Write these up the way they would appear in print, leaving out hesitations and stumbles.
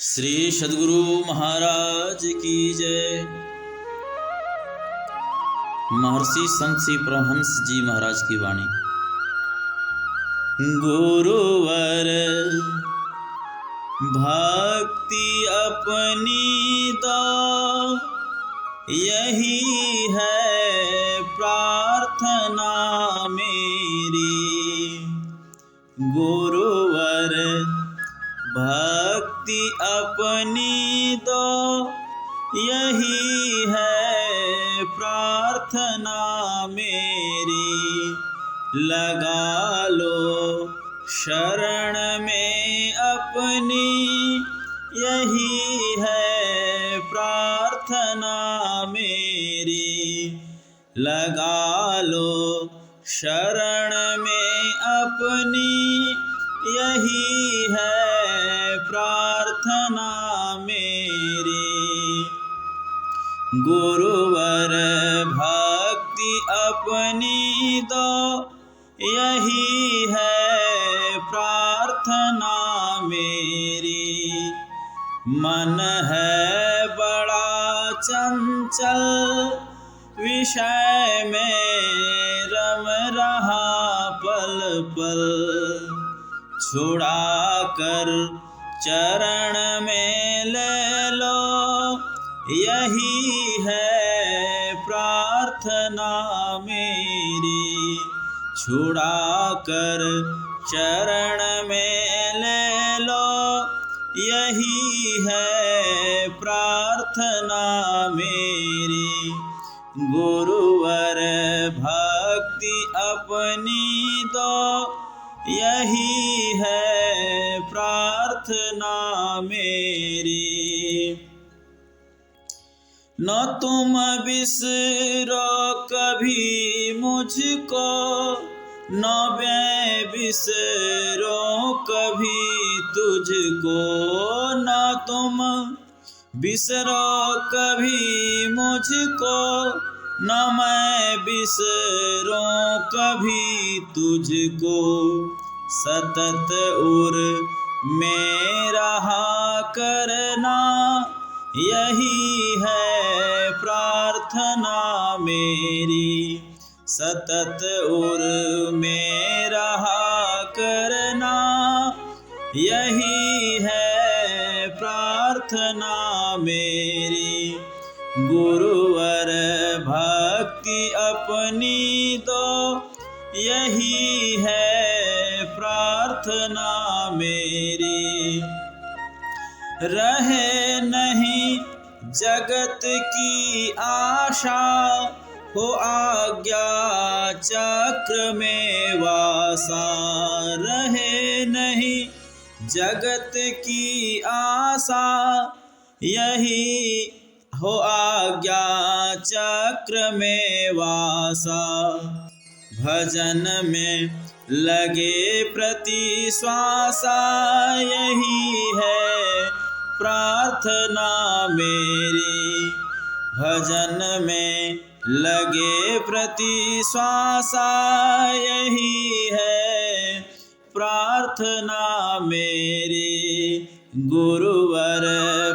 श्री सद्गुरु महाराज की जय। महर्षि संत श्री परमहंस जी महाराज की वाणी। गुरुवर भक्ति अपनी दो, यही है प्रार्थना मेरी। गुरुवर भक्ति अपनी दो, यही है प्रार्थना मेरी। लगा लो शरण में अपनी, यही है प्रार्थना मेरी। लगा लो शरण में अपनी, यही है प्रार्थना मेरी। गुरुवर भक्ति अपनी दो, यही है प्रार्थना मेरी। मन है बड़ा चंचल, विषय में रम रहा पल पल। छुड़ा कर चरण में ले लो, यही है प्रार्थना मेरी। छुड़ा कर चरण में ले लो, यही है प्रार्थना मेरी। गुरुवर भक्ति अपनी दो, यही है प्रार्थना मेरी। न तुम बिसरो कभी मुझको, न मैं बिसरो कभी तुझको। न तुम बिसरो कभी मुझको, न मैं बिसरो कभी तुझको। सतत उर में रहा करना, यही है प्रार्थना मेरी। सतत उर में रहा करना, यही है प्रार्थना मेरी। गुरुवर भक्ति अपनी दो, यही है प्रार्थना मेरी। रहे नहीं जगत की आशा, हो आज्ञा चक्र में वासा। रहे नहीं जगत की आशा, यही हो आज्ञा चक्र में वासा। भजन में लगे प्रति श्वासा, यही है प्रार्थना मेरी। भजन में लगे प्रति श्वासा, यही है प्रार्थना मेरी। गुरुवर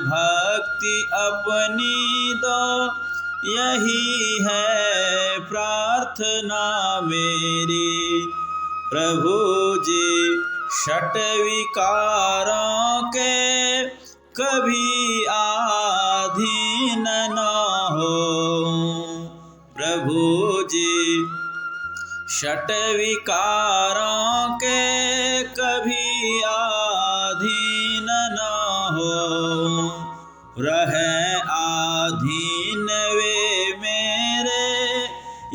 भक्ति अपनी दो, यही है प्रार्थना मेरी। प्रभु जी षट विकारों के कभी आधीन न हो। प्रभु जी षट विकारों के कभी आधीन न हो। रहे आधीन वे मेरे,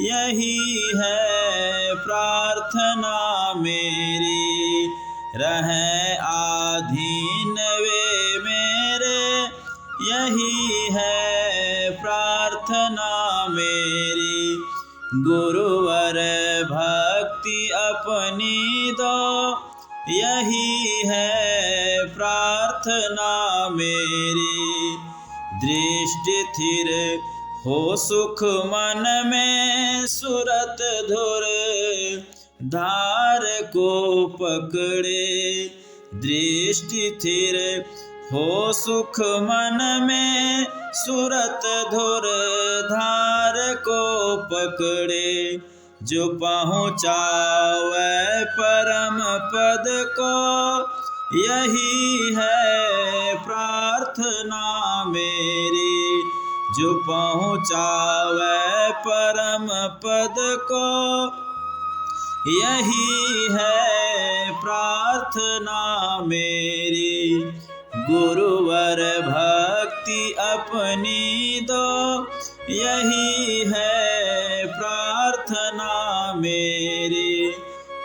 यही है प्रार्थना मेरी। रहे आधीन वे मेरे, यही है प्रार्थना मेरी। गुरुवर भक्ति अपनी दो, यही है प्रार्थना मेरी। दृष्टि स्थिर हो सुख मन में, सुरत धुर धार को पकड़े। दृष्टि स्थिर हो सुख मन में सुरत धुर धार को पकड़े, जो पहुँचावे परम पद को, यही है प्रार्थना मेरी। जो पहुँचावे परम पद को, यही है प्रार्थना मेरी। गुरुवर भक्ति अपनी दो, यही है प्रार्थना मेरी।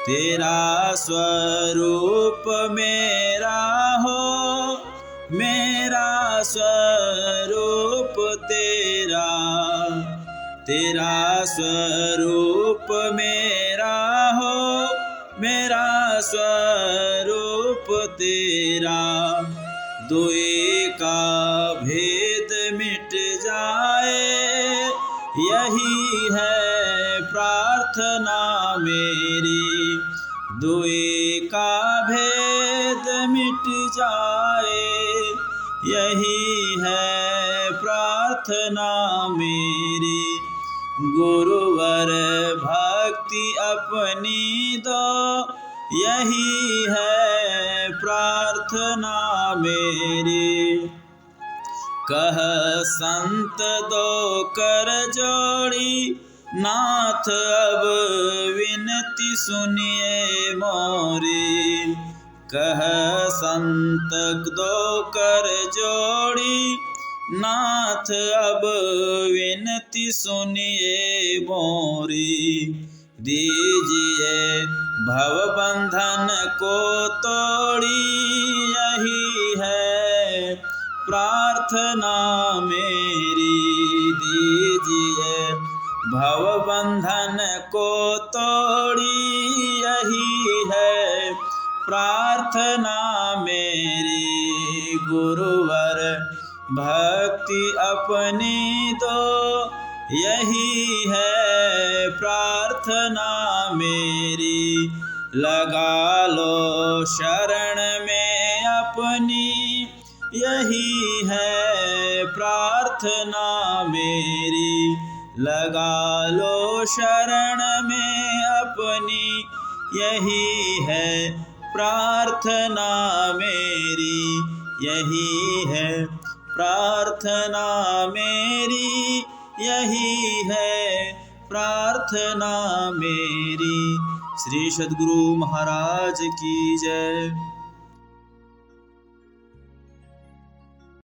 तेरा स्वरूप मेरा हो, मेरा स्वरूप तेरा। तेरा स्वरूप मेरा हो, मेरा स्वरूप तेरा। दुई का भेद मिट जाए, यही है प्रार्थना मेरी। दुई का भेद मिट जाए, यही है प्रार्थना मेरी। गुरुवर भक्ति अपनी दो, यही है प्रार्थना मेरी। कह संत दो कर जोड़ी, नाथ अब विनती सुनिए मोरी। कह संत दो कर जोड़ी, नाथ अब विनती सुनिए मोरी। दीजिए भव बंधन को तोड़ी, यही है प्रार्थना मेरी। दीजिए भव बंधन को तोड़ी, यही है प्रार्थना मेरी। गुरुवर भक्ति अपनी दो, यही है प्रार्थना मेरी। लगा लो शरण में अपनी, यही है प्रार्थना मेरी। लगा लो शरण में अपनी, यही है प्रार्थना मेरी। यही है प्रार्थना मेरी, यही है प्रार्थना मेरी। श्री सद्गुरु महाराज की जय।